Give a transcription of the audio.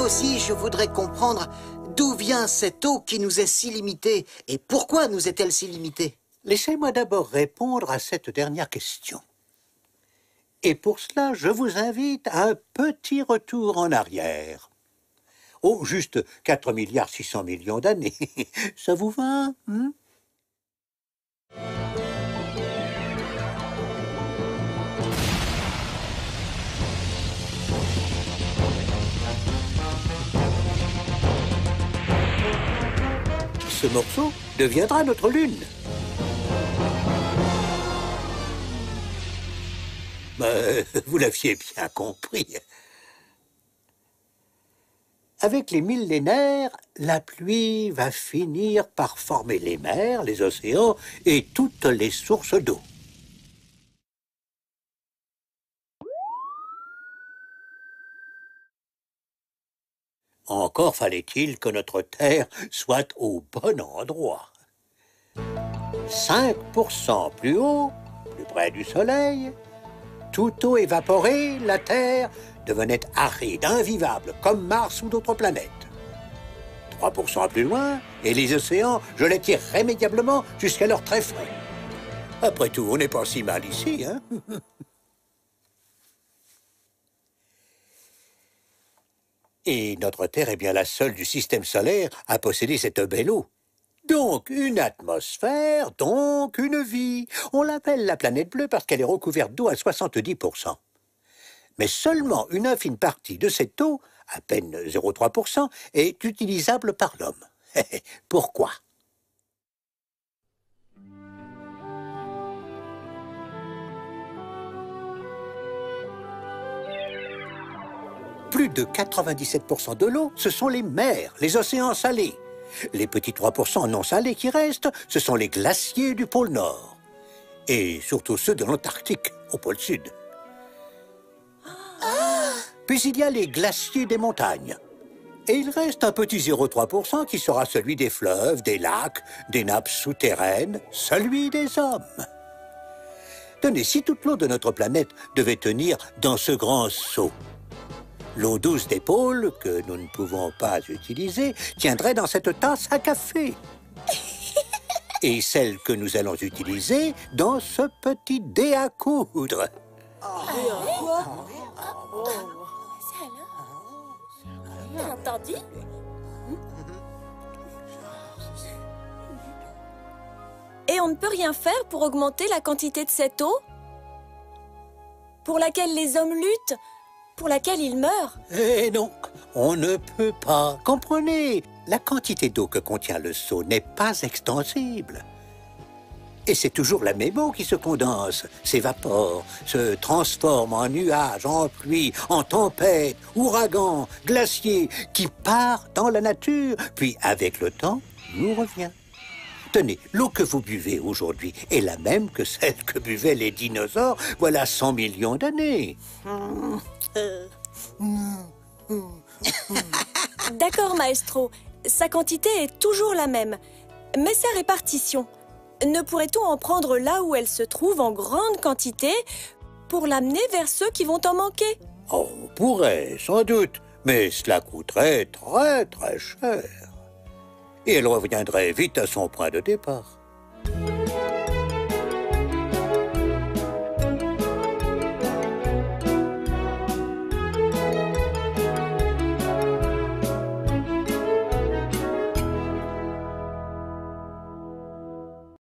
aussi, je voudrais comprendre d'où vient cette eau qui nous est si limitée et pourquoi nous est-elle si limitée? Laissez-moi d'abord répondre à cette dernière question. Et pour cela, je vous invite à un petit retour en arrière. Oh, juste 4,6 milliards d'années. Ça vous va, hein? Ce morceau deviendra notre Lune. Vous l'aviez bien compris. Avec les millénaires, la pluie va finir par former les mers, les océans et toutes les sources d'eau. Encore fallait-il que notre Terre soit au bon endroit. 5% plus haut, plus près du Soleil, toute eau évaporée, la Terre devenait aride, invivable, comme Mars ou d'autres planètes. 3% plus loin, et les océans gelaient irrémédiablement jusqu'à leur très frais. Après tout, on n'est pas si mal ici, hein? Et notre Terre est bien la seule du système solaire à posséder cette belle eau. Donc, une atmosphère, donc une vie. On l'appelle la planète bleue parce qu'elle est recouverte d'eau à 70%. Mais seulement une infime partie de cette eau, à peine 0,3%, est utilisable par l'homme. Pourquoi? Plus de 97% de l'eau, ce sont les mers, les océans salés. Les petits 3% non salés qui restent, ce sont les glaciers du pôle Nord. Et surtout ceux de l'Antarctique, au pôle Sud. Puis il y a les glaciers des montagnes. Et il reste un petit 0,3% qui sera celui des fleuves, des lacs, des nappes souterraines, celui des hommes. Tenez, si toute l'eau de notre planète devait tenir dans ce grand seau, l'eau douce des pôles, que nous ne pouvons pas utiliser, tiendrait dans cette tasse à café. Et celle que nous allons utiliser dans ce petit dé à coudre. T'as entendu? Et on ne peut rien faire pour augmenter la quantité de cette eau? Pour laquelle les hommes luttent? Pour laquelle ils meurent? Eh non, on ne peut pas. Comprenez, la quantité d'eau que contient le seau n'est pas extensible. Et c'est toujours la même eau qui se condense, s'évapore, se transforme en nuages, en pluie, en tempête, ouragan, glacier, qui part dans la nature, puis avec le temps, nous revient. Tenez, l'eau que vous buvez aujourd'hui est la même que celle que buvaient les dinosaures voilà 100 millions d'années. D'accord, maestro. Sa quantité est toujours la même. Mais sa répartition, ne pourrait-on en prendre là où elle se trouve en grande quantité pour l'amener vers ceux qui vont en manquer? Oh, on pourrait, sans doute, mais cela coûterait très, très cher. Et elle reviendrait vite à son point de départ.